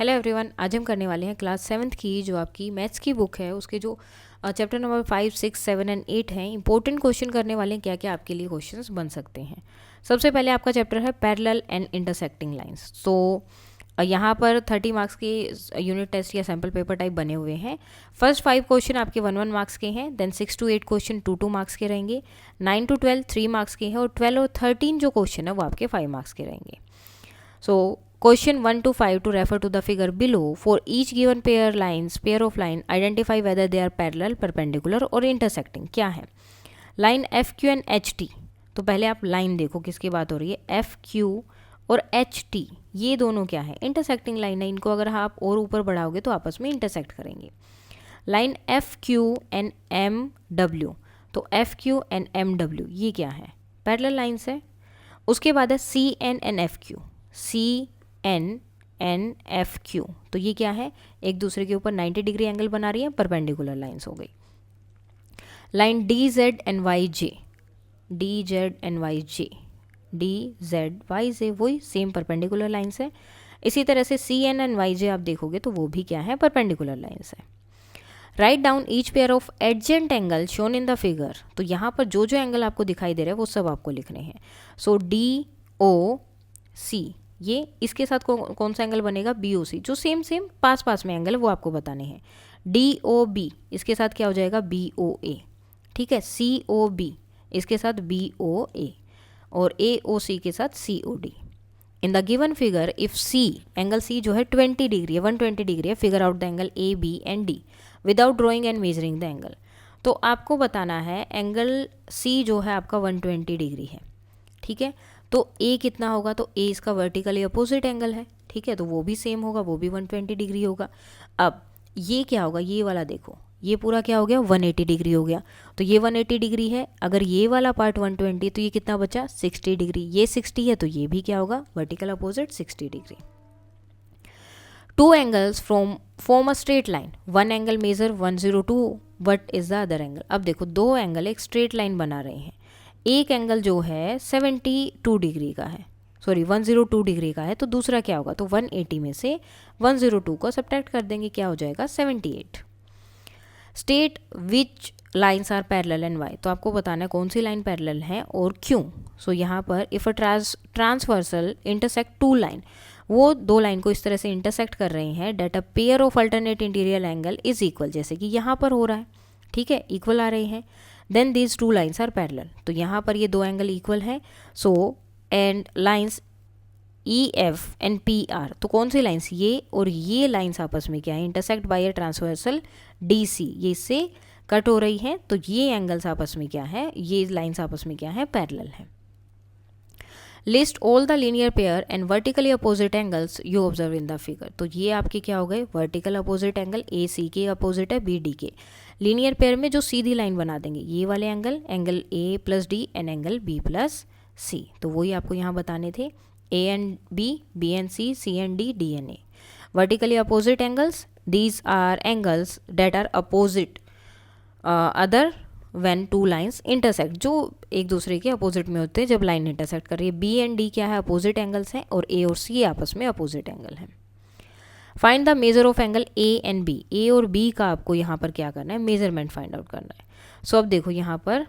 Hello everyone, आज हम करने वाले हैं क्लास 7th की जो आपकी मैथ्स की बुक है उसके जो चैप्टर नंबर 5, 6, 7 एंड 8 हैं। इंपॉर्टेंट क्वेश्चन करने वाले हैं, क्या क्या आपके लिए क्वेश्चंस बन सकते हैं। सबसे पहले आपका चैप्टर है पैरेलल एंड इंटरसेक्टिंग लाइंस। तो यहाँ पर 30 मार्क्स के यूनिट टेस्ट या सैम्पल पेपर टाइप बने हुए हैं। फर्स्ट 5 क्वेश्चन आपके 1 मार्क्स के हैं, देन 6 to 8 क्वेश्चन 2 मार्क्स के रहेंगे, 9 to 12 3 मार्क्स के हैं, और 12 और 13 जो क्वेश्चन है वो आपके 5 मार्क्स के रहेंगे। So question 1 to 5 to refer to the figure below. For each given pair of line, identify whether they are parallel, perpendicular और intersecting. क्या है line F Q and H T. तो पहले आप लाइन देखो किसकी बात हो रही है, एफ क्यू और एच टी, ये दोनों क्या है, इंटरसेक्टिंग लाइन है। इनको अगर आप और ऊपर बढ़ाओगे तो आपस में इंटरसेक्ट करेंगे। Line F Q and M W, तो F Q and M W ये क्या है, पैरेलल लाइन्स है। उसके बाद है C N and F Q, C N N F Q, तो ये क्या है, एक दूसरे के ऊपर 90 डिग्री एंगल बना रही है, परपेंडिकुलर लाइंस हो गई। Line D Z and Y J, D Z and Y J, D Z Y J वही सेम परपेंडिकुलर लाइंस है। इसी तरह से C N and Y J आप देखोगे तो वो भी क्या है, परपेंडिकुलर लाइंस है। Right down each pair of adjacent angle shown in the figure. तो यहाँ पर जो जो एंगल आपको दिखाई दे रहे हैं वो सब आपको लिखने हैं। सो डी ओ सी, ये इसके साथ कौन सा एंगल बनेगा, बी ओ सी, जो सेम पास पास में एंगल है वो आपको बताने हैं। डी ओ बी, इसके साथ क्या हो जाएगा, बी ओ ए, ठीक है। सी ओ बी, इसके साथ बी ओ ए, और ए ओ सी के साथ C O D. In the given figure if C, angle C जो है 20 डिग्री है, 120 डिग्री है, figure out the angle A B and D without drawing and measuring the angle. तो आपको बताना है एंगल सी जो है आपका 120 डिग्री है, ठीक है। तो ए कितना होगा, तो ए इसका वर्टिकली अपोजिट एंगल है, ठीक है, तो वो भी सेम होगा, वो भी 120 डिग्री होगा। अब ये क्या होगा, ये वाला देखो, ये पूरा क्या हो गया, 180 डिग्री हो गया। तो ये 180 डिग्री है, अगर ये वाला पार्ट 120 तो ये कितना बचा, 60 डिग्री। ये 60 है तो ये भी क्या होगा, vertical opposite 60 degree. Two angles form a straight line, one angle measure 102, what is the other angle. अब देखो दो एंगल एक स्ट्रेट लाइन बना रहे हैं, एक एंगल जो है 72 डिग्री का है, सॉरी 102 डिग्री का है, तो दूसरा क्या होगा, तो 180 में से 102 को सब्ट्रैक्ट कर देंगे, क्या हो जाएगा 78। State which lines are parallel and why, तो आपको बताना है कौन सी लाइन पैरेलल है और क्यों। सो यहाँ पर if a transversal intersect two line, वो दो लाइन को इस तरह से इंटरसेक्ट कर रहे हैं, that a pair of alternate interior angle is equal, जैसे कि यहाँ पर हो रहा है, ठीक है, इक्वल आ रहे हैं। Then these two lines are parallel, तो यहाँ पर ये दो एंगल इक्वल हैं। So and lines E F and P R, तो कौन सी लाइन्स, ये और ये लाइन्स आपस में क्या है, intersect by a transversal D C, ये इससे कट हो रही हैं, तो ये एंगल्स आपस में क्या है, ये लाइन्स आपस में क्या है, पैरेलल है। List all the linear pair and vertically opposite angles you observe in the figure. तो ये आपके क्या हो गए, vertical opposite angle, A C के अपोजिट है बी डी के। लीनियर पेयर में जो सीधी लाइन बना देंगे, ये वाले angle, angle A plus D and angle B plus C, तो वही आपको यहाँ बताने थे, A and B and C and D and A. Vertically opposite angles, these are angles that are opposite other when two lines intersect, जो एक दूसरे के अपोजिट में होते हैं जब लाइन इंटरसेक्ट कर रही है। बी एंड डी क्या है, अपोजिट एंगल्स हैं, और ए और सी आपस में अपोजिट एंगल हैं। Find the measure of angle A and B, A और बी का आपको यहाँ पर क्या करना है, मेजरमेंट फाइंड आउट करना है। सो अब देखो यहाँ पर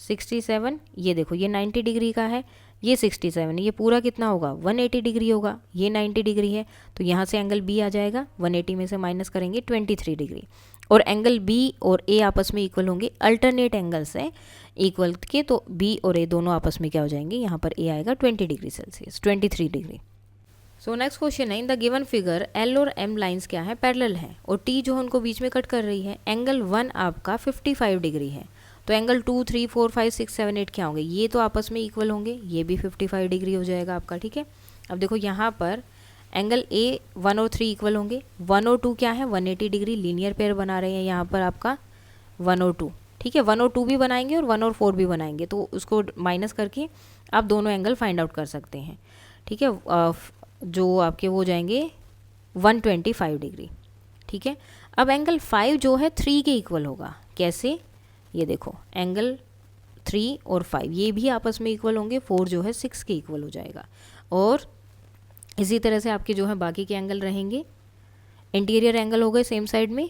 67, ये देखो ये 90 डिग्री का है, ये 67, ये पूरा कितना होगा, 180 डिग्री होगा, ये 90 डिग्री है, तो यहाँ से एंगल बी आ जाएगा, 180 में से माइनस करेंगे 23 डिग्री, और एंगल बी और ए आपस में इक्वल होंगे, अल्टरनेट एंगल्स हैं इक्वल के, तो बी और ए दोनों आपस में क्या हो जाएंगे, यहाँ पर ए आएगा 20 degree Celsius, 23 degree. So next question है, in the given figure L और एम लाइंस क्या है, पैरेलल है, और टी जो उनको बीच में कट कर रही है। एंगल 1 आपका 55 डिग्री है, तो एंगल 2, 3, 4, 5, 6, 7, 8 क्या होंगे, ये तो आपस में इक्वल होंगे, ये भी 55 डिग्री हो जाएगा आपका, ठीक है। अब देखो यहाँ पर एंगल ए 1 और 3 इक्वल होंगे, 1 और 2 क्या है, 180 डिग्री, लीनियर पेयर बना रहे हैं यहाँ पर आपका 1 और 2, ठीक है। 1 और 2 भी बनाएंगे और 1 और 4 भी बनाएंगे, तो उसको माइनस करके आप दोनों एंगल फाइंड आउट कर सकते हैं, ठीक है। जो आपके हो जाएंगे 125 डिग्री, ठीक है। अब एंगल 5 जो है 3 के इक्वल होगा, कैसे, ये देखो एंगल 3 और 5 ये भी आपस में इक्वल होंगे, 4 जो है 6 के इक्वल हो जाएगा, और इसी तरह से आपके जो है बाकी के एंगल रहेंगे। इंटीरियर एंगल हो गए सेम साइड में,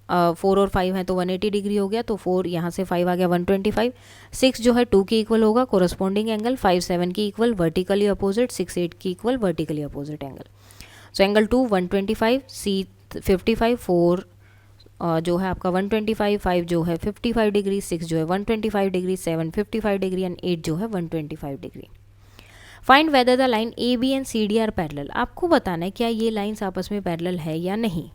4 और 5 है तो 180 डिग्री हो गया, तो 4 यहाँ से 5 आ गया 125। 6 जो है 2 के इक्वल होगा कोरस्पॉन्डिंग एंगल, 5 7 की इक्वल वर्टिकली अपोजिट, 6 8 की equal vertically opposite angle. So angle 2 125, C 55, 4 जो है आपका 125, 5 जो है 55 डिग्री, 6 जो है 125 डिग्री, 7 55 डिग्री एंड 8 जो है 125 degree. Find whether the line A B and C D are parallel. आपको बताना है क्या ये लाइन्स आपस में पैरेलल है या नहीं।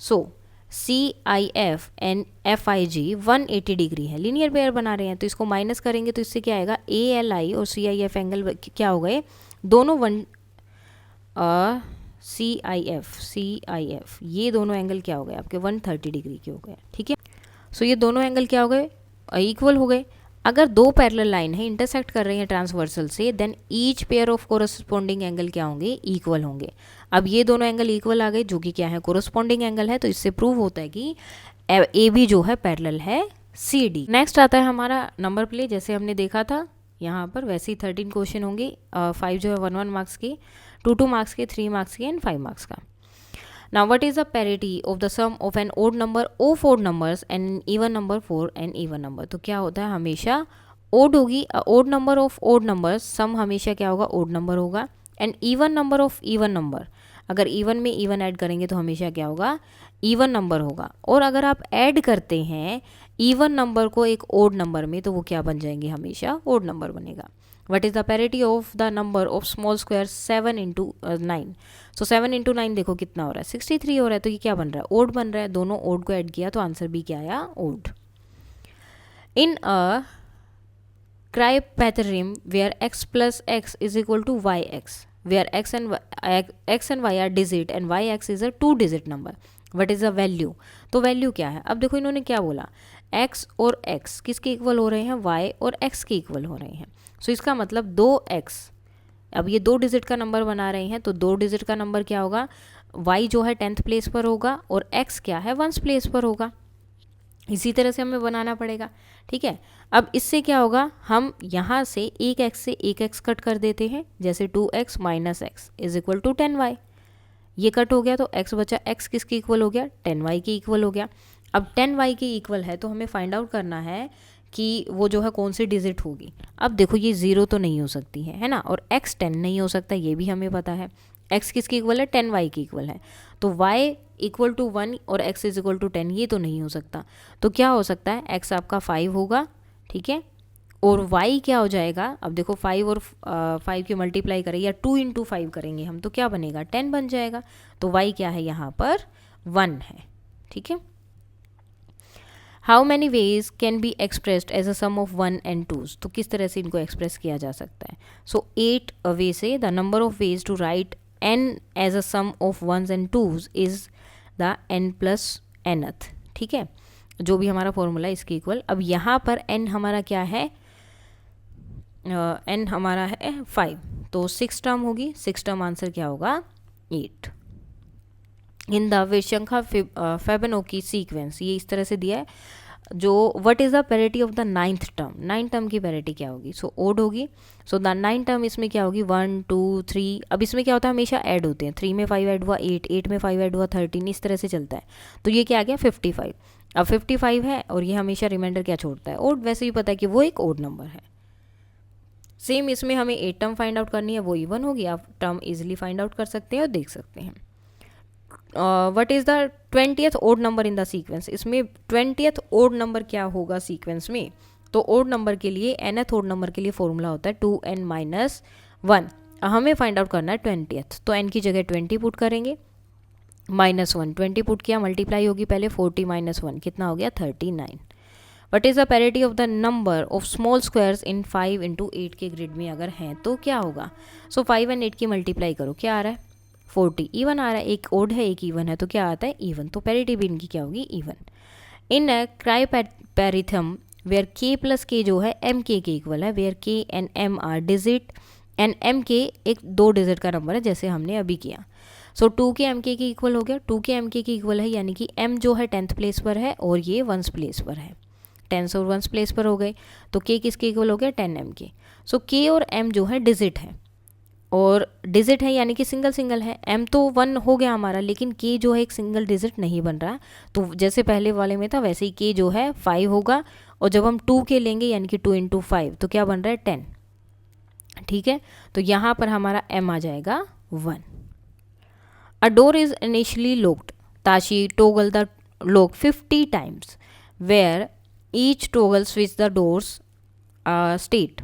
So C I F and F I G 180 degree है, लीनियर पेयर बना रहे हैं, तो इसको माइनस करेंगे तो इससे क्या आएगा, ए एल आई और सी आई एफ एंगल क्या हो गए, दोनों सी आई एफ ये दोनों एंगल क्या हो गए आपके 130 डिग्री के हो गए, ठीक है। सो ये दोनों एंगल क्या हो गए, इक्वल हो गए। अगर दो पैरेलल लाइन है इंटरसेक्ट कर रही है ट्रांसवर्सल से, then each pair of corresponding angle क्या होंगे, इक्वल होंगे। अब ये दोनों एंगल इक्वल आ गए जो कि क्या है, कोरस्पॉन्डिंग एंगल है, तो इससे प्रूव होता है कि ए बी जो है पैरेलल है सी डी। नेक्स्ट आता है हमारा नंबर प्ले, जैसे हमने देखा था यहाँ पर वैसे ही 13 क्वेश्चन होंगे, 5 जो है 1 मार्क्स के, 2 मार्क्स के, 3 मार्क्स के एंड 5 मार्क्स का। Now what is the parity of the sum of an odd number of odd numbers and an even number for an even number। तो क्या होता है, हमेशा odd होगी, odd number of odd numbers, sum हमेशा क्या होगा, odd number होगा, and even number of even number, अगर even में even ऐड करेंगे तो हमेशा क्या होगा, even number होगा। और अगर आप ऐड करते हैं even number को एक odd number में तो वो क्या बन जाएंगे, हमेशा odd number बनेगा। What is the parity of the number of small squares 7 into 9। So 7 into 9 देखो कितना हो रहा है, 63 हो रहा है, तो ये क्या बन रहा है, ओड बन रहा है। दोनों ओड को ऐड किया तो आंसर भी क्या आया, odd. In a cryptarithm where x plus X is equal to Y X, where x and y are digit and Y X is a 2 digit number, what is a value. तो value क्या है, अब देखो इन्होंने क्या बोला, x और x किसके इक्वल हो रहे हैं, y और x के इक्वल हो रहे हैं। सो इसका मतलब 2x, अब ये 2 डिजिट का नंबर बना रहे हैं, तो 2 डिजिट का नंबर क्या होगा, y जो है 10th प्लेस पर होगा और x क्या है 1st प्लेस पर होगा। इसी तरह से हमें बनाना पड़ेगा, ठीक है। अब इससे क्या होगा, हम यहाँ से एक x से एक x कट कर देते हैं, जैसे 2x minus x is equal to 10y, ये कट हो गया तो x बचा, x किसके इक्वल हो गया, 10y के इक्वल हो गया। अब 10y के इक्वल है तो हमें फाइंड आउट करना है कि वो जो है कौन सी डिजिट होगी। अब देखो ये 0 तो नहीं हो सकती है ना, और x 10 नहीं हो सकता, ये भी हमें पता है। x किसकी इक्वल है, 10y की इक्वल है, तो y इक्वल टू 1 और x इज इक्वल टू 10, ये तो नहीं हो सकता। तो क्या हो सकता है, x आपका 5 होगा, ठीक है, और y क्या हो जाएगा, अब देखो 5 और 5 की मल्टीप्लाई करें या 2 into 5 करेंगे हम तो क्या बनेगा, 10 बन जाएगा। तो y क्या है यहाँ पर 1 है, ठीक है। How many ways can be expressed as a sum of 1 and 2। तो किस तरह से इनको एक्सप्रेस किया जा सकता है। सो 8 वे से the number of ways to write n as a sum of 1s and 2s is the n plus nth, ठीक है, जो भी हमारा फॉर्मूला इसके इक्वल। अब यहाँ पर n हमारा क्या है, n हमारा है 5, तो 6 टर्म होगी, 6 टर्म आंसर क्या होगा 8। इन द विशंखा फेबेनोकी सीक्वेंस, ये इस तरह से दिया है, जो what is the parity of the 9th term, 9th term की पैरिटी क्या होगी, सो ओड होगी। सो द 9th टर्म इसमें क्या होगी 1 2 3। अब इसमें क्या होता है, हमेशा ऐड होते हैं, 3 में 5 ऐड हुआ 8, 8 में 5 ऐड हुआ 13, इस तरह से चलता है। तो ये क्या आ गया 55। अब 55 है और ये हमेशा रिमाइंडर क्या छोड़ता है, ओड। वैसे भी पता है कि वो एक ओड नंबर है। सेम इसमें हमें 8 टर्म फाइंड आउट करनी है, वो इवन होगी, आप टर्म इजिली फाइंड आउट कर सकते हैं और देख सकते हैं। What is the 20th odd number in the sequence, इसमें 20th ओड नंबर क्या होगा सीक्वेंस में। तो ओड नंबर के लिए nth ओड नंबर के लिए फॉर्मूला होता है 2n माइनस 1। हमें फाइंड आउट करना है 20th, तो n की जगह 20 पुट करेंगे, -1 20 पुट किया, मल्टीप्लाई होगी पहले, 40 माइनस 1 कितना हो गया 39। What is the parity of the number of small squares in 5 into 8 के ग्रिड में अगर हैं तो क्या होगा। सो 5 and 8 की मल्टीप्लाई करो, क्या आ रहा है 40, इवन आ रहा है, एक ओड है एक इवन है, तो क्या आता है इवन, तो पैरिटी भी इनकी क्या होगी even. In cryptarithm where k plus K जो है एम के इक्वल है, where k and m are digit and M K एक 2 डिजिट का नंबर है जैसे हमने अभी किया। सो 2 के एम के इक्वल हो गया, 2 के एम के इक्वल है, यानी कि m जो है 10th प्लेस पर है और ये 1st प्लेस पर है, 10s और 1s प्लेस पर हो गए, तो k किसके इक्वल हो गया 10m के। सो k और m जो है डिजिट है और डिजिट है यानी कि सिंगल सिंगल है। एम तो 1 हो गया हमारा, लेकिन के जो है एक सिंगल डिजिट नहीं बन रहा, तो जैसे पहले वाले में था वैसे ही के जो है 5 होगा, और जब हम 2 के लेंगे यानी कि 2 × 5 तो क्या बन रहा है 10, ठीक है। तो यहाँ पर हमारा एम आ जाएगा 1। A door is initially locked, Tashi toggle the lock 50 times where each toggle switch the door's state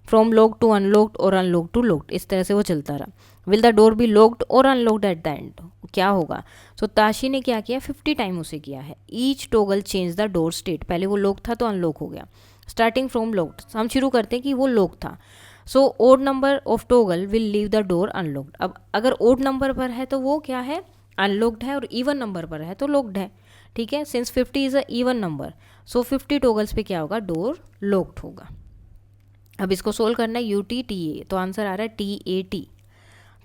from lock to unlocked और अनलॉक टू लॉक्ड, इस तरह से वो चलता रहा। Will the door be locked और अनलॉक्ड एट द एंड, क्या होगा। सो ताशी ने क्या किया, 50 टाइम उसे किया है। Each toggle change the door state, पहले वो लॉक था तो अनलॉक हो गया। स्टार्टिंग फ्रॉम लॉक्ड, हम शुरू करते हैं कि वो लॉक था। So odd number of toggle will leave the door unlocked. अब अगर ओड नंबर पर है तो वो क्या है, अनलॉक्ड है, और इवन नंबर पर है तो लॉक्ड है, ठीक है। Since 50 is a even number, so 50 toggles पे क्या होगा, डोर लॉक्ड होगा। अब इसको सोल्व करना है UT/TA, तो आंसर आ रहा है TAT।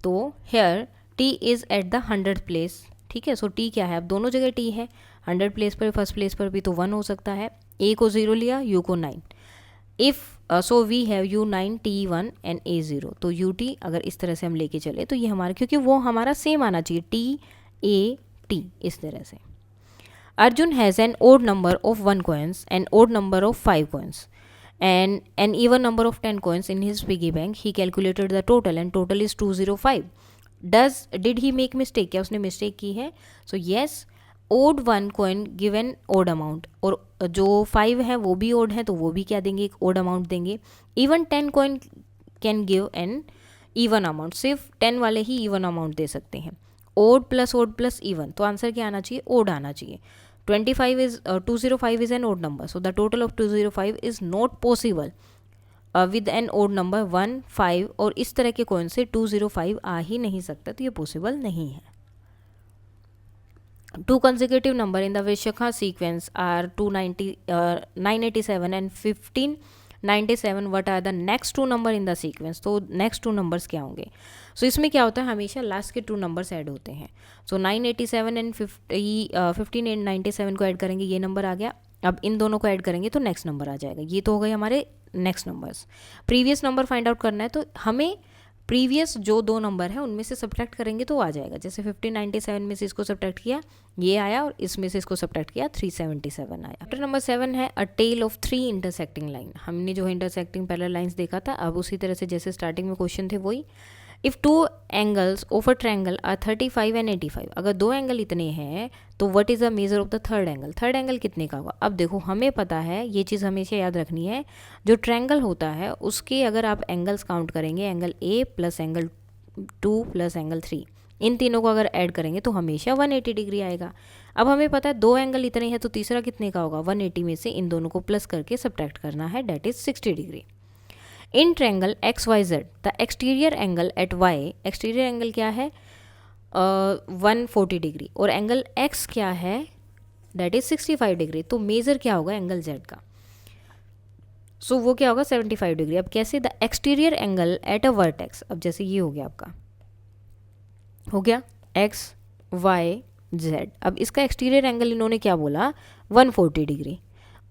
तो here T is at the 100th place, ठीक है। सो T क्या है, अब दोनों जगह T है, 100 प्लेस पर, फर्स्ट प्लेस पर भी तो 1 हो सकता है। A को 0 लिया, U को 9। If so we have U9 T1 and A0, तो UT अगर इस तरह से हम लेके चले तो ये हमारा, क्योंकि वो हमारा सेम आना चाहिए, TAT इस तरह से। Arjun has an odd number of 1 coins and odd number of 5 coins and an even number of 10 coins in his piggy bank. He calculated the total and total is 205. Did he make mistake, क्या उसने mistake की है। So yes, odd 1 coin given odd amount, और जो 5 है वो भी odd है तो वो भी क्या देंगे, एक odd amount देंगे। even 10 coin can give an even amount, सिर्फ 10 वाले ही even amount दे सकते हैं। odd plus even, तो आंसर क्या आना चाहिए, odd आना चाहिए। 205 is an odd number, so the total of 205 is not possible with an odd number 1, 5 और इस तरह के कॉइन से 205 आ ही नहीं सकता, तो ये पॉसिबल नहीं है। 2 consecutive number in the Vishakha sequence are 987 and 1597. What are the next 2 number in the sequence, तो next 2 numbers क्या होंगे। सो इसमें क्या होता है, हमेशा लास्ट के 2 नंबर्स ऐड होते हैं। सो 987 एंड 1597 को ऐड करेंगे, ये नंबर आ गया। अब इन दोनों को ऐड करेंगे तो नेक्स्ट नंबर आ जाएगा, ये तो हो गए हमारे next numbers. Previous number find out करना है तो हमें प्रीवियस जो 2 नंबर है उनमें से सब्ट्रैक्ट करेंगे तो आ जाएगा। जैसे 1597 में से इसको सब्ट्रैक्ट किया, ये आया, और इसमें से इसको सब्ट्रैक्ट किया, 377 आया। चैप्टर नंबर 7 है अ टेल ऑफ 3 इंटरसेक्टिंग लाइन। हमने जो इंटरसेक्टिंग पैरेलल लाइंस देखा था, अब उसी तरह से जैसे स्टार्टिंग में क्वेश्चन थे वही। If 2 angles of a triangle are 35 and 85, अगर 2 एंगल इतने हैं तो what is the measure of the third angle, third angle कितने का होगा। अब देखो हमें पता है, ये चीज़ हमेशा याद रखनी है, जो ट्रायंगल होता है उसके अगर आप एंगल्स काउंट करेंगे, angle A plus angle 2 plus angle 3, इन तीनों को अगर ऐड करेंगे तो हमेशा 180 डिग्री आएगा। अब हमें पता है 2 एंगल इतने हैं तो तीसरा कितने का होगा, 180 में से इन दोनों को प्लस करके सब्ट्रैक्ट करना है, that is 60 degree. In triangle XYZ the exterior angle at Y, exterior angle क्या है 140 डिग्री, और एंगल X क्या है, डेट इज 65 डिग्री। तो मेजर क्या होगा एंगल Z का, सो वो क्या होगा 75 डिग्री। अब कैसे, the exterior angle at a vertex, अब जैसे ये हो गया आपका, हो गया XYZ, अब इसका एक्सटीरियर एंगल इन्होंने क्या बोला 140 डिग्री,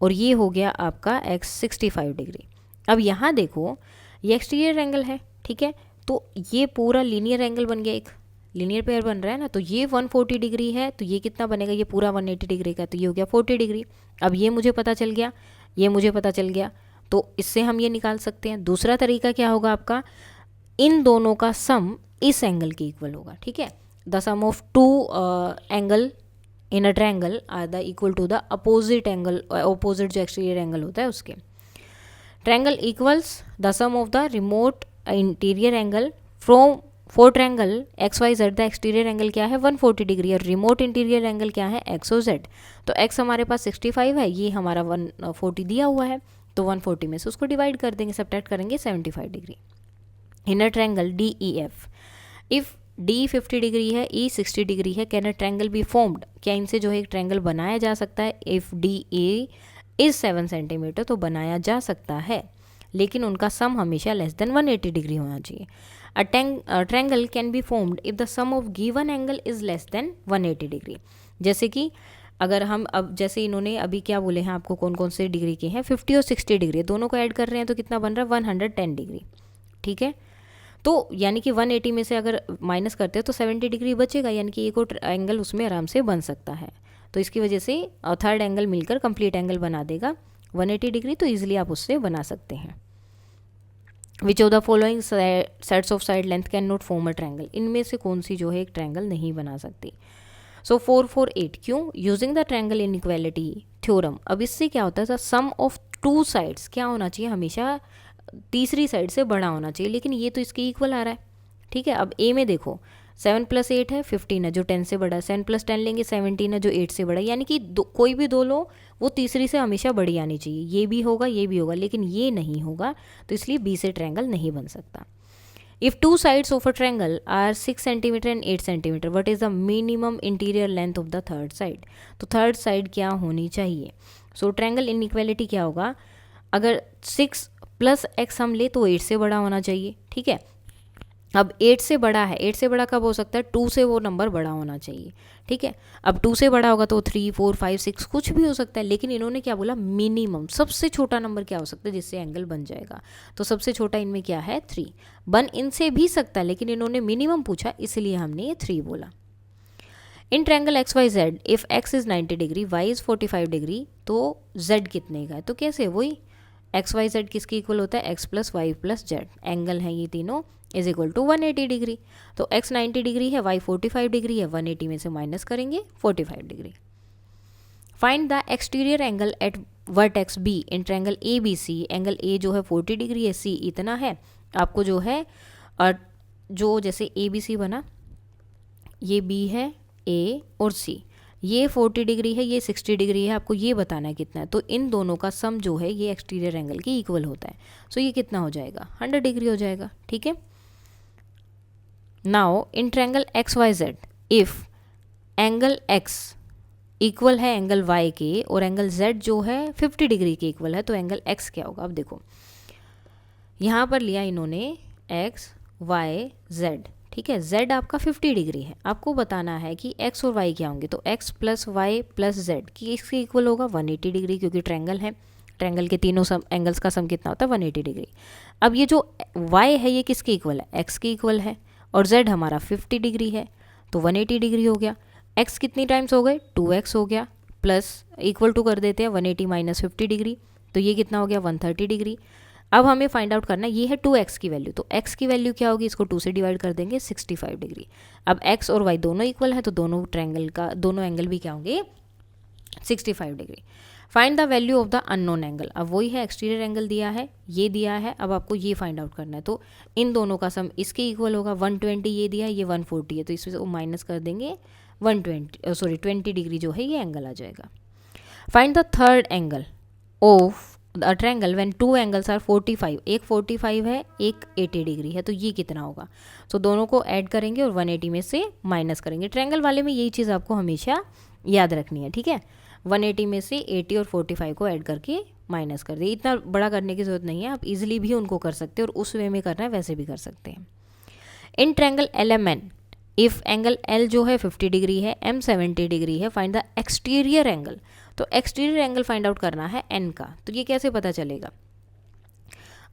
और ये हो गया आपका X 65 डिग्री। अब यहाँ देखो ये एक्सटीरियर एंगल है, ठीक है, तो ये पूरा लीनियर एंगल बन गया, एक लीनियर पेयर बन रहा है ना, तो ये 140 डिग्री है, तो ये कितना बनेगा, ये पूरा 180 डिग्री का, तो ये हो गया 40 डिग्री। अब ये मुझे पता चल गया, ये मुझे पता चल गया, तो इससे हम ये निकाल सकते हैं। दूसरा तरीका क्या होगा आपका, इन दोनों का सम इस एंगल के इक्वल होगा, ठीक है। The sum of 2 angle in a triangle are the equal to the opposite angle, opposite जो एक्सटीरियर एंगल होता है उसके। Triangle equals the sum of the remote interior angle from for triangle XYZ, the exterior angle क्या है 140 degree, और remote interior angle क्या है XOZ। तो X हमारे पास 65 है, ये हमारा 140 दिया हुआ है, तो 140 में से उसको डिवाइड कर देंगे, सब्ट्रैक्ट करेंगे 75 degree. In a triangle DEF, if D 50 degree है, E 60 डिग्री है, can a triangle be formed, क्या इनसे जो है एक ट्रायंगल बनाया जा सकता है। इफ़ DA इज 7 सेंटीमीटर, तो बनाया जा सकता है, लेकिन उनका सम हमेशा लेस देन 180 डिग्री होना चाहिए। A triangle can be formed if the sum of given angle is less than 180 degree. जैसे कि अगर हम, अब जैसे इन्होंने अभी क्या बोले हैं आपको, कौन कौन से डिग्री के हैं, 50 और 60 डिग्री, दोनों को ऐड कर रहे हैं तो कितना बन रहा है 110 डिग्री, ठीक है। तो यानी कि 180 में से अगर माइनस करते हैं तो 70 डिग्री बचेगा, यानी कि एक और एंगल उसमें आराम से बन सकता है। तो इसकी वजह से थर्ड एंगल मिलकर कंप्लीट एंगल बना देगा 180 डिग्री, तो ईजिली आप उससे बना सकते हैं। Which of the following sets of side length can not form a triangle, इनमें से कौन सी जो है एक ट्रायंगल नहीं बना सकती। सो 4 4 8 क्यों, using the triangle inequality theorem. अब इससे क्या होता है, सम ऑफ टू साइड्स क्या होना चाहिए, हमेशा तीसरी साइड से बड़ा होना चाहिए, लेकिन ये तो इसके इक्वल आ रहा है, ठीक है। अब ए में देखो 7 + 8 है 15 है जो 10 से बड़ा है, 7 + 10 लेंगे 17 है जो 8 से बड़ा है, यानी कि कोई भी दो लो वो तीसरी से हमेशा बड़ी आनी चाहिए, ये भी होगा ये भी होगा, लेकिन ये नहीं होगा, तो इसलिए बी से ट्रायंगल नहीं बन सकता। If two sides of a triangle are 6 centimetre and 8 centimetre, what is the minimum interior length of the third side, तो थर्ड साइड क्या होनी चाहिए। सो ट्रायंगल इनइक्वालिटी क्या होगा, अगर 6 + x हम ले तो 8 से बड़ा होना चाहिए, ठीक है। अब 8 से बड़ा है, 8 से बड़ा कब हो सकता है, 2 से वो नंबर बड़ा होना चाहिए, ठीक है। अब 2 से बड़ा होगा तो 3 4 5 6 कुछ भी हो सकता है, लेकिन इन्होंने क्या बोला, मिनिमम सबसे छोटा नंबर क्या हो सकता है जिससे एंगल बन जाएगा, तो सबसे छोटा इनमें क्या है 3, बन इनसे भी सकता है, लेकिन इन्होंने मिनिमम पूछा इसलिए हमने ये 3 बोला। In triangle X Y Z if X is 90 degree Y is 45 degree, तो जेड कितने का है, तो कैसे, वही एक्स वाई जेड किसके इक्वल होता है, एक्स + वाई + जेड, एंगल है ये तीनों, इज इक्वल टू 180 डिग्री। तो एक्स 90 डिग्री है, वाई 45 डिग्री है, 180 में से माइनस करेंगे 45 degree. Find the exterior angle at vertex B in triangle A B C, angle A जो है 40 डिग्री है, सी इतना है, आपको जो है और जो जैसे ए बी सी बना, ये बी है ए और सी, ये 40 डिग्री है, ये 60 डिग्री है, आपको ये बताना है कितना है, तो इन दोनों का सम जो है ये एक्सटीरियर एंगल के इक्वल होता है, सो ये कितना हो जाएगा 100 डिग्री हो जाएगा, ठीक है। Now in triangle X Y Z if angle X equal है एंगल वाई के और एंगल जेड जो है 50 डिग्री के इक्वल है, तो एंगल एक्स क्या होगा। अब देखो यहाँ पर लिया इन्होंने एक्स वाई जेड, ठीक है, z आपका 50 डिग्री है, आपको बताना है कि x और y क्या होंगे, तो x + y + z की इसके इक्वल होगा 180 डिग्री, क्योंकि ट्रायंगल है, ट्रायंगल के तीनों सम एंगल्स का सम कितना होता है 180 डिग्री। अब ये जो y है ये किसके इक्वल है, x के इक्वल है, और z हमारा 50 डिग्री है, तो 180 डिग्री हो गया। x कितनी टाइम्स हो गए, 2x हो गया, प्लस इक्वल टू कर देते हैं 180 - 50 डिग्री, तो ये कितना हो गया 130 डिग्री। अब हमें फाइंड आउट करना है, ये है 2x की वैल्यू, तो x की वैल्यू क्या होगी, इसको 2 से डिवाइड कर देंगे 65 डिग्री। अब x और y दोनों इक्वल है, तो दोनों ट्रायंगल का दोनों एंगल भी क्या होंगे 65 degree. Find the value of the unknown angle, अब वही है एक्सटीरियर एंगल दिया है, ये दिया है, अब आपको ये फाइंड आउट करना है, तो इन दोनों का सम इसके इक्वल होगा, 120 ये दिया है, ये 140 है, तो इसमें से माइनस कर देंगे 20 डिग्री जो है ये एंगल आ जाएगा। Find the third angle of the triangle when two angles are 45, एक 45 है एक 80 डिग्री है, तो ये कितना होगा, तो दोनों को ऐड करेंगे और 180 में से माइनस करेंगे। ट्रायंगल वाले में यही चीज़ आपको हमेशा याद रखनी है, ठीक है, 180 में से 80 और 45 को ऐड करके माइनस कर दिए, इतना बड़ा करने की जरूरत नहीं है, आप इजीली भी उनको कर सकते हैं, और उस वे में करना है वैसे भी कर सकते हैं। In triangle L M N if angle L जो है 50 डिग्री है, एम 70 डिग्री है, फाइंड द एक्सटीरियर एंगल, तो एक्सटीरियर एंगल फाइंड आउट करना है एन का, तो ये कैसे पता चलेगा।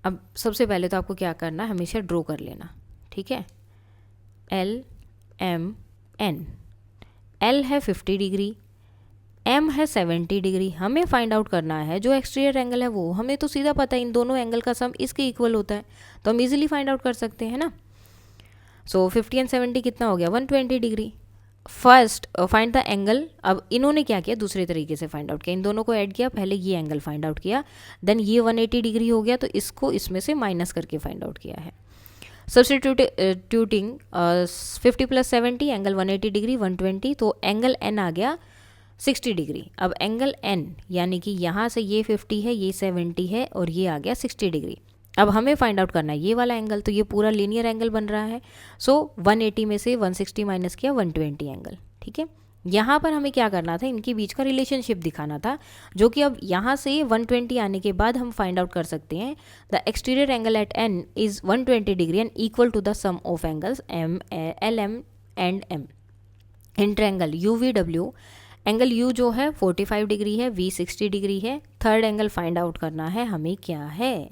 अब सबसे पहले तो आपको क्या करना है, हमेशा ड्रॉ कर लेना, ठीक है, एल एम एन, एल है 50 डिग्री, एम है 70 डिग्री, हमें फाइंड आउट करना है जो एक्सटीरियर एंगल है वो, हमें तो सीधा पता है इन दोनों एंगल का सम इसके इक्वल होता है, तो हम इजीली फाइंड आउट कर सकते हैं ना। सो 50 एंड 70 कितना हो गया 120 degree. First find the angle, अब इन्होंने क्या किया दूसरे तरीके से फाइंड आउट किया, इन दोनों को ऐड किया, पहले ये एंगल फाइंड आउट किया, देन ये 180 डिग्री हो गया, तो इसको इसमें से माइनस करके फाइंड आउट किया है। सब्स्टिट्यूटिंग 50 + 70 एंगल 180 डिग्री 120, तो एंगल एन आ गया 60 डिग्री। अब एंगल एन यानी कि यहाँ से ये 50 है, ये 70 है, और ये आ गया 60 डिग्री। अब हमें फाइंड आउट करना है ये वाला एंगल, तो ये पूरा लीनियर एंगल बन रहा है, सो 180 में से 160 माइनस किया 120 एंगल, ठीक है। यहाँ पर हमें क्या करना था, इनके बीच का रिलेशनशिप दिखाना था, जो कि अब यहाँ से 120 आने के बाद हम फाइंड आउट कर सकते हैं। The exterior angle at N is 120 degree and equal to the sum of angles M L M and M. In triangle U V W, angle U जो है 45 डिग्री है, वी 60 डिग्री है, third angle find out करना है हमें क्या है,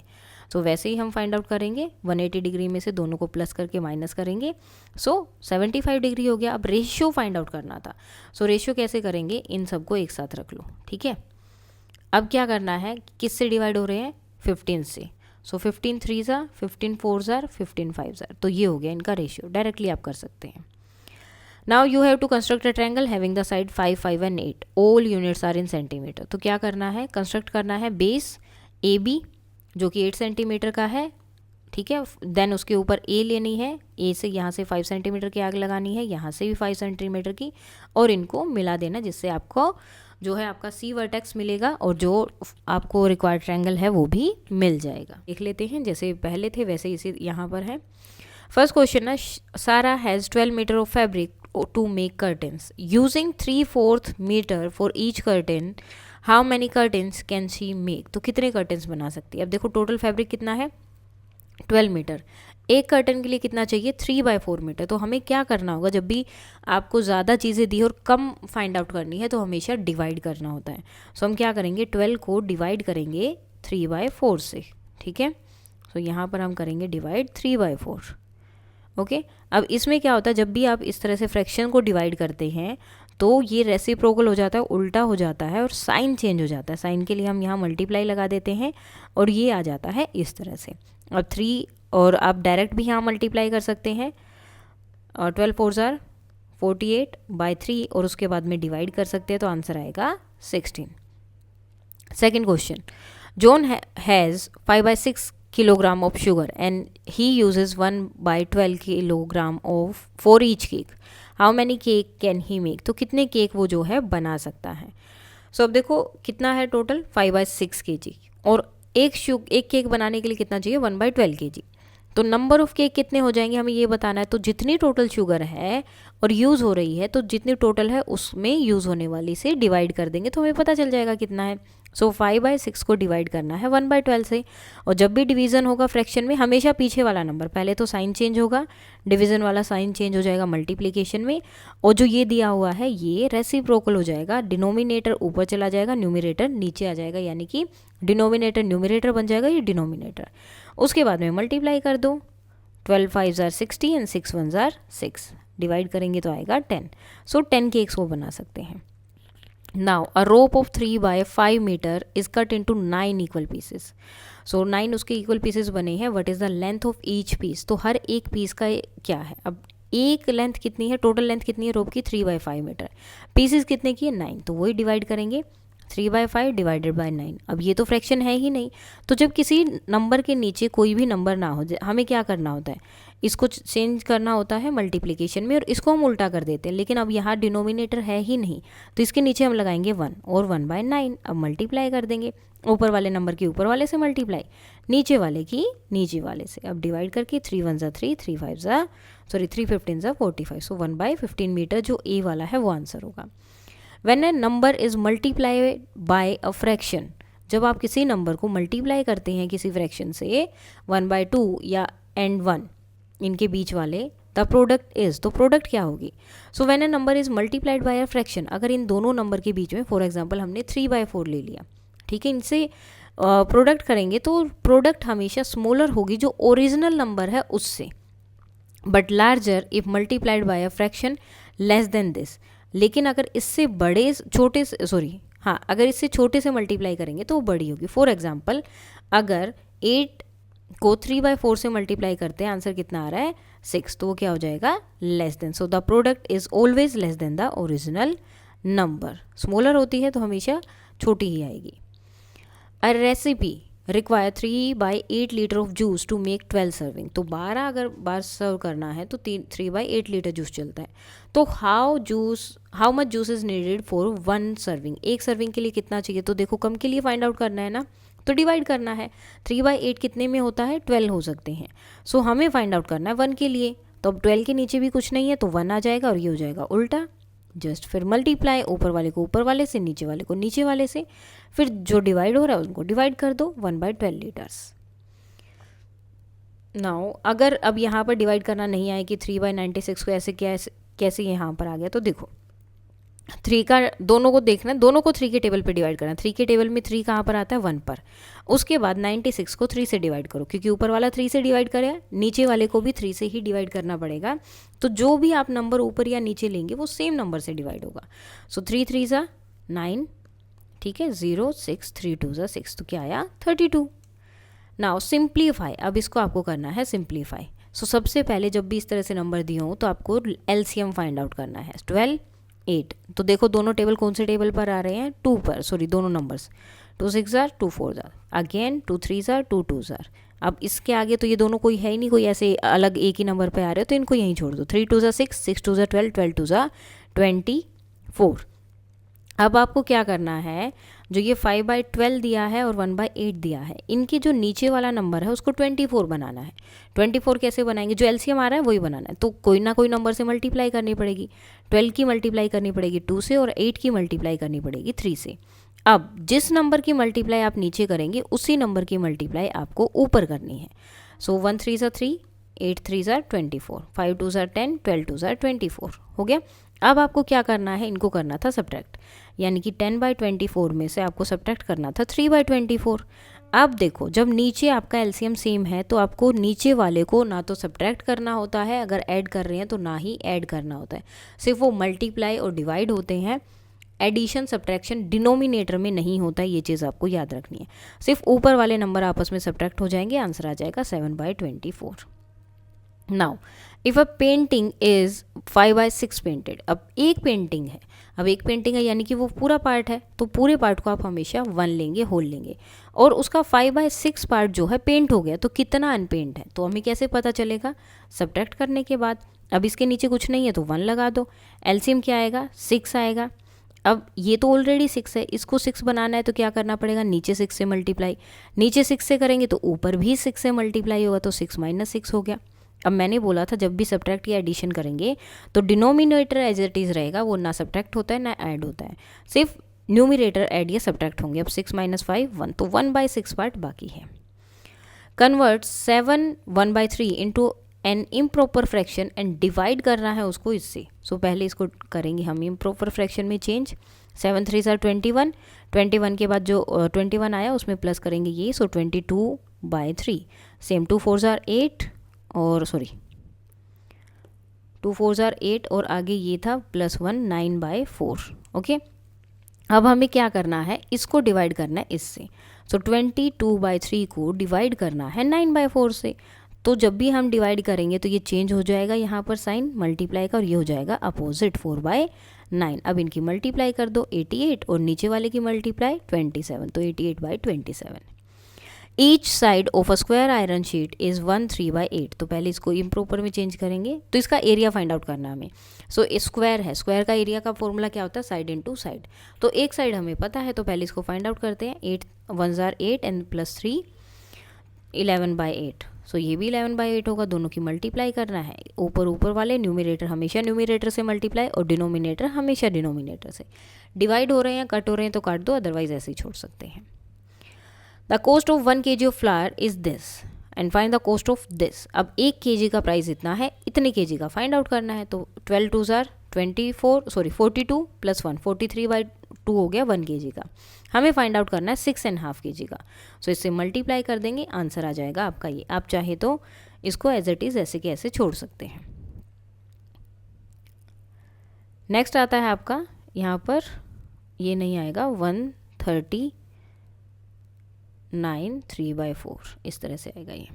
सो वैसे ही हम फाइंड आउट करेंगे, 180 डिग्री में से दोनों को प्लस करके माइनस करेंगे, सो 75 डिग्री हो गया। अब रेशियो फाइंड आउट करना था, सो रेशियो कैसे करेंगे, इन सबको एक साथ रख लो, ठीक है। अब क्या करना है, किससे डिवाइड हो रहे हैं, 15 से, सो 15 3 ज़ार, 15 4 ज़ार, 15 5 ज़ार, तो ये हो गया इनका रेशियो, डायरेक्टली आप कर सकते हैं। Now you have to construct a triangle having the side 5 5 and 8, all units are in centimetre. तो क्या करना है, कंस्ट्रक्ट करना है बेस ए बी जो कि 8 सेंटीमीटर का है, ठीक है। देन उसके ऊपर ए लेनी है, ए से यहाँ से 5 सेंटीमीटर की आग लगानी है, यहाँ से भी 5 सेंटीमीटर की, और इनको मिला देना, जिससे आपको जो है आपका सी वर्टेक्स मिलेगा और जो आपको रिक्वायर्ड ट्रायंगल है वो भी मिल जाएगा। देख लेते हैं, जैसे पहले थे वैसे इसी यहाँ पर है। फर्स्ट क्वेश्चन है, Sara has 12 metre of fabric to make curtains using 3/4 metre for each curtain, how many curtains can she make. तो कितने कर्टन्स बना सकती है। अब देखो टोटल फैब्रिक कितना है, 12 मीटर, एक कर्टन के लिए कितना चाहिए, 3/4 मीटर। तो हमें क्या करना होगा, जब भी आपको ज़्यादा चीज़ें दी और कम फाइंड आउट करनी है तो हमेशा डिवाइड करना होता है। सो हम क्या करेंगे, 12 को डिवाइड करेंगे 3/4 से, ठीक है। सो यहाँ पर हम करेंगे डिवाइड 3/4, ओके। अब इसमें क्या होता है, जब भी आप इस तरह से फ्रैक्शन को डिवाइड करते हैं तो ये रेसिप्रोकल हो जाता है, उल्टा हो जाता है और साइन चेंज हो जाता है। साइन के लिए हम यहाँ मल्टीप्लाई लगा देते हैं और ये आ जाता है इस तरह से। अब 3 और आप डायरेक्ट भी यहाँ मल्टीप्लाई कर सकते हैं, और 12 4 ज़ार 48/3 और उसके बाद में डिवाइड कर सकते हैं, तो आंसर आएगा 16। Second question, John has 5/6 kilogram of sugar and he uses 1/12 kilogram of for each cake, how many cake can he make। तो कितने केक वो जो है बना सकता है। सो अब देखो कितना है टोटल, 5/6 kg, और एक केक बनाने के लिए कितना चाहिए, 1/12 kg। तो नंबर ऑफ केक कितने हो जाएंगे हमें ये बताना है। तो जितनी टोटल शुगर है और यूज़ हो रही है, तो जितनी टोटल है उसमें यूज़ होने वाली से डिवाइड कर देंगे तो हमें पता चल जाएगा कितना है। सो 5/6 को डिवाइड करना है 1/12 से, और जब भी डिवीज़न होगा फ्रैक्शन में हमेशा पीछे वाला नंबर, पहले तो साइन चेंज होगा, डिवीज़न वाला साइन चेंज हो जाएगा मल्टीप्लिकेशन में, और जो ये दिया हुआ है ये रेसिप्रोकल हो जाएगा, डिनोमिनेटर ऊपर चला जाएगा, न्यूमरेटर नीचे आ जाएगा, यानी कि डिनोमिनेटर न्यूमरेटर बन जाएगा, ये डिनोमिनेटर। उसके बाद में मल्टीप्लाई कर दो, 12 5 ज़ार 60 एंड 6 1 ज़ार 6, डिवाइड करेंगे तो आएगा 10। सो 10 केक्स वो बना सकते हैं। Now a rope of 3/5 metre is cut into 9 equal pieces. So 9 उसके इक्वल पीसेस बने हैं। What is the length of each piece. तो हर एक पीस का क्या है, अब एक लेंथ कितनी है, टोटल लेंथ कितनी है रोप की, 3/5 मीटर, पीसेस कितने की है, 9, तो वही डिवाइड करेंगे 3/5 डिवाइडेड बाय 9। अब ये तो फ्रैक्शन है ही नहीं, तो जब किसी नंबर के नीचे कोई भी नंबर ना हो हमें क्या करना होता है, इसको चेंज करना होता है मल्टीप्लिकेशन में, और इसको हम उल्टा कर देते हैं। लेकिन अब यहाँ डिनोमिनेटर है ही नहीं, तो इसके नीचे हम लगाएंगे 1 और 1/9। अब मल्टीप्लाई कर देंगे, ऊपर वाले नंबर की ऊपर वाले से मल्टीप्लाई, नीचे वाले की नीचे वाले से। अब डिवाइड करके 3 1 ज़ा 3, 3 5 ज़ा 3 15 ज़ा 45। सो 1/15 मीटर जो ए वाला है वो आंसर होगा। When a number is multiplied by a fraction, जब आप किसी नंबर को मल्टीप्लाई करते हैं किसी फ्रैक्शन से 1/2 या एंड 1 इनके बीच वाले, द प्रोडक्ट इज, तो प्रोडक्ट क्या होगी। So when a number is multiplied by a fraction, अगर इन दोनों नंबर के बीच में फॉर एग्जांपल हमने 3/4 ले लिया, ठीक है, इनसे प्रोडक्ट करेंगे तो प्रोडक्ट हमेशा स्मॉलर होगी जो ओरिजिनल नंबर है उससे, but larger if multiplied by a fraction less than this. लेकिन अगर इससे बड़े छोटे से अगर इससे छोटे से मल्टीप्लाई करेंगे तो वो बड़ी होगी। फॉर एग्जांपल अगर 8 को 3/4 से मल्टीप्लाई करते हैं, आंसर कितना आ रहा है 6, तो वो क्या हो जाएगा less than. So the product is always less than the original number. Smaller होती है तो हमेशा छोटी ही आएगी। A recipe require 3/8 litre of juice to make 12 serving. तो 12 अगर बार सर्व करना है तो 3/8 लीटर जूस चलता है। तो how much juice is needed for 1 serving. एक सर्विंग के लिए कितना चाहिए, तो देखो कम के लिए फाइंड आउट करना है ना, तो डिवाइड करना है। 3/8 कितने में होता है, 12 हो सकते हैं। सो हमें फाइंड आउट करना है 1 के लिए, तो अब 12 के नीचे भी कुछ नहीं है तो 1 आ जाएगा और ये हो जाएगा उल्टा, जस्ट फिर मल्टीप्लाई, ऊपर वाले को ऊपर वाले से, नीचे वाले को नीचे वाले से, फिर जो डिवाइड हो रहा है उनको डिवाइड कर दो 1/12 लीटर्स। नाउ अगर अब यहाँ पर डिवाइड करना नहीं आए कि 3/96 को ऐसे कैसे यहाँ पर आ गया, तो देखो 3 का दोनों को देखना है, दोनों को 3 के टेबल पे डिवाइड करना है। 3 के टेबल में 3 कहाँ पर आता है, 1 पर। उसके बाद 96 को 3 से डिवाइड करो, क्योंकि ऊपर वाला 3 से डिवाइड करे, नीचे वाले को भी 3 से ही डिवाइड करना पड़ेगा। तो जो भी आप नंबर ऊपर या नीचे लेंगे वो सेम नंबर से डिवाइड होगा। सो 3 3 ज़ा 9, ठीक है, 0 6 3 2 ज़ा 6, तो क्या आया 32। नाउ सिंप्लीफाई, अब इसको आपको करना है सिंप्लीफाई। सो सबसे पहले जब भी इस तरह से नंबर दिए हों तो आपको एलसीएम फाइंड आउट करना है। 12 8, तो देखो दोनों टेबल कौन से टेबल पर आ रहे हैं, 2 पर, सॉरी दोनों नंबर्स। 2 6 ज़ार 2 4 ज़ार, अगेन 2 3 ज़ार 2 2 ज़ार। अब इसके आगे तो ये दोनों कोई है ही नहीं, कोई ऐसे अलग एक ही नंबर पे आ रहे हो, तो इनको यहीं छोड़ दो। 3 2 ज़ार 6, 6 2 ज़ार 12, 12 2 ज़ार 24। अब आपको क्या करना है, जो ये 5/12 दिया है और 1/8 दिया है, इनके जो नीचे वाला नंबर है उसको 24 बनाना है। 24 कैसे बनाएंगे, जो एलसीएम आ रहा है वही बनाना है, तो कोई ना कोई नंबर से मल्टीप्लाई करनी पड़ेगी। 12 की मल्टीप्लाई करनी पड़ेगी 2 से, और 8 की मल्टीप्लाई करनी पड़ेगी 3 से। अब जिस नंबर की मल्टीप्लाई आप नीचे करेंगे उसी नंबर की मल्टीप्लाई आपको ऊपर करनी है। सो 1 3 ज़ा 3, 8 3 ज़ा 24, 5 2 ज़ा 10, 12 2 ज़ा 24 हो गया। अब आपको क्या करना है, इनको करना था सब्ट्रैक्ट, यानी कि 10/24 में से आपको सब्ट्रैक्ट करना था 3/24। अब देखो जब नीचे आपका एलसीएम सेम है तो आपको नीचे वाले को ना तो सब्ट्रैक्ट करना होता है, अगर ऐड कर रहे हैं तो ना ही ऐड करना होता है, सिर्फ वो मल्टीप्लाई और डिवाइड होते हैं। एडिशन सब्ट्रैक्शन डिनोमिनेटर में नहीं होता है, ये चीज़ आपको याद रखनी है। सिर्फ ऊपर वाले नंबर आपस में सब्ट्रैक्ट हो जाएंगे, आंसर आ जाएगा 7/24। Now if a painting is 5/6 painted, अब एक पेंटिंग है, अब एक पेंटिंग है यानी कि वो पूरा पार्ट है, तो पूरे पार्ट को आप हमेशा 1 लेंगे, होल लेंगे, और उसका 5/6 पार्ट जो है पेंट हो गया, तो कितना अनपेंट है, तो हमें कैसे पता चलेगा, सब्ट्रैक्ट करने के बाद। अब इसके नीचे कुछ नहीं है तो 1 लगा दो, एलसीएम क्या आएगा 6 आएगा। अब ये तो ऑलरेडी 6 है, इसको 6 बनाना है तो क्या करना पड़ेगा, नीचे 6 से मल्टीप्लाई, नीचे 6 से करेंगे तो ऊपर भी 6 से मल्टीप्लाई होगा, तो 6 - 6 हो गया। अब मैंने बोला था जब भी सब्ट्रैक्ट या एडिशन करेंगे तो डिनोमिनेटर एज इट इज़ रहेगा, वो ना सब्ट्रैक्ट होता है ना ऐड होता है, सिर्फ न्यूमिनेटर ऐड या सब्ट्रैक्ट होंगे। अब 6 - 5 1, तो 1/6 पार्ट बाकी है। Convert 7 1/3 into an improper fraction and divide करना है उसको इससे। सो पहले इसको करेंगे हम इम्प्रॉपर फ्रैक्शन में चेंज। 7 3 ज़ार 21, 21 के बाद जो 21 आया उसमें प्लस करेंगे ये, सो 22/3। सेम 2 4 ज़ार 8, और सॉरी 2 4 ज़ार 8, और आगे ये था +1 9/4। ओके, अब हमें क्या करना है, इसको डिवाइड करना है इससे। सो 22/3 को डिवाइड करना है 9/4 से। तो जब भी हम डिवाइड करेंगे तो ये चेंज हो जाएगा यहाँ पर साइन मल्टीप्लाई का, और ये हो जाएगा अपोजिट 4/9। अब इनकी मल्टीप्लाई कर दो 88, और नीचे वाले की मल्टीप्लाई 27, तो 88/27। Each side of a square iron sheet is 1 3/8। तो पहले इसको इम्प्रॉपर में चेंज करेंगे, तो इसका एरिया फाइंड आउट करना है हमें। सो स्क्वायर है, स्क्वायर का एरिया का फॉर्मूला क्या होता है, साइड इनटू साइड। तो एक साइड हमें पता है, तो पहले इसको फाइंड आउट करते हैं। 8 1 ज़ार 8 एंड +3 11/8। सो ये भी 11/8 होगा, दोनों की मल्टीप्लाई करना है। ऊपर वाले न्यूमिनेटर हमेशा न्यूमिनेटर से मल्टीप्लाई, और डिनोमिनेटर हमेशा डिनोमिनेटर से। डिवाइड हो रहे हैं, कट हो रहे हैं तो काट दो, अदरवाइज ऐसे ही छोड़ सकते हैं। The cost of 1 kg of flower is this and find the cost of this. अब 1 kg का प्राइस इतना है, इतने kg का फाइंड आउट करना है। तो 12 2 ज़ार 24, सॉरी 42 + 1 43/2 हो गया 1 kg का। हमें फाइंड आउट करना है 6.5 kg का। सो इससे मल्टीप्लाई कर देंगे, आंसर आ जाएगा आपका ये। आप चाहे तो इसको एज इट इज़ ऐसे के ऐसे छोड़ सकते हैं। नेक्स्ट आता है आपका, यहाँ पर ये नहीं आएगा, 139 3/4, इस तरह से आएगा ये।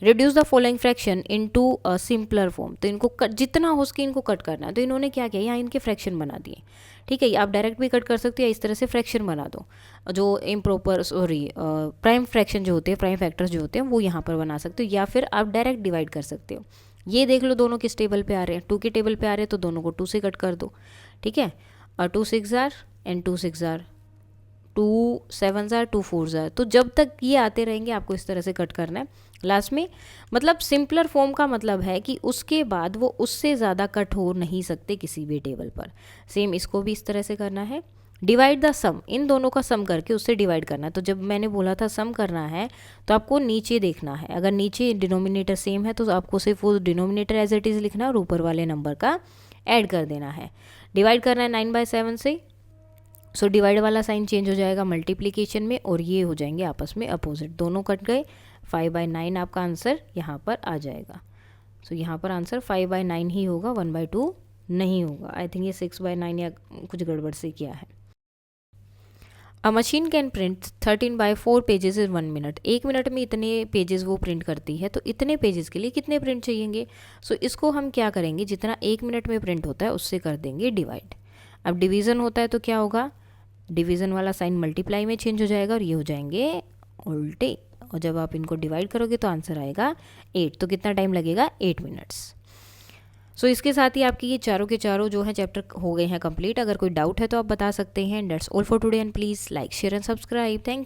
Reduce the following fraction into a simpler form. तो इनको जितना हो सके इनको कट करना है। तो इन्होंने क्या किया, यहाँ इनके फ्रैक्शन बना दिए, ठीक है। आप डायरेक्ट भी कट कर सकते हो, या इस तरह से फ्रैक्शन बना दो। जो इम्प्रॉपर प्राइम फ्रैक्शन जो होते हैं, प्राइम फैक्टर्स जो होते हैं, वो यहाँ पर बना सकते हो, या फिर आप डायरेक्ट डिवाइड कर सकते हो। ये देख लो दोनों किस टेबल पे आ रहे हैं, 2 के टेबल पे आ रहे हैं, तो दोनों को 2 से कट कर दो, ठीक है। और 2 6 ज़ार एंड 2 6 ज़ार, 2 7 ज़ार 2 4 ज़ार। तो जब तक ये आते रहेंगे आपको इस तरह से कट करना है। लास्ट में मतलब सिंपलर फॉर्म का मतलब है कि उसके बाद वो उससे ज़्यादा कट हो नहीं सकते किसी भी टेबल पर। सेम इसको भी इस तरह से करना है। डिवाइड द सम, इन दोनों का सम करके उससे डिवाइड करना है। तो जब मैंने बोला था सम करना है तो आपको नीचे देखना है, अगर नीचे डिनोमिनेटर सेम है तो आपको सिर्फ वो डिनोमिनेटर एज इट इज़ लिखना है और ऊपर वाले नंबर का ऐड कर देना है। डिवाइड करना है 9/7 से, सो डिवाइड वाला साइन चेंज हो जाएगा मल्टीप्लिकेशन में और ये हो जाएंगे आपस में अपोजिट, दोनों कट गए। 5/9 आपका आंसर यहाँ पर आ जाएगा। सो यहाँ पर आंसर 5/9 ही होगा, 1/2 नहीं होगा। आई थिंक ये 6/9 या कुछ गड़बड़ से किया है। अ machine can print 13/4 pages in 1 minute. 1 minute में इतने पेजेस वो प्रिंट करती है, तो इतने पेजेस के लिए कितने प्रिंट चाहिएंगे? सो इसको हम क्या करेंगे, जितना 1 मिनट में प्रिंट होता है उससे कर देंगे डिवाइड। अब डिवीज़न होता है तो क्या होगा, डिवीज़न वाला साइन मल्टीप्लाई में चेंज हो जाएगा और ये हो जाएंगे उल्टे, और जब आप इनको डिवाइड करोगे तो आंसर आएगा 8। तो कितना टाइम लगेगा, 8 मिनट्स। सो इसके साथ ही आपकी ये चारों के चारों जो है चैप्टर हो गए हैं कंप्लीट। अगर कोई डाउट है तो आप बता सकते हैं। That's all for today and please like share and subscribe. Thank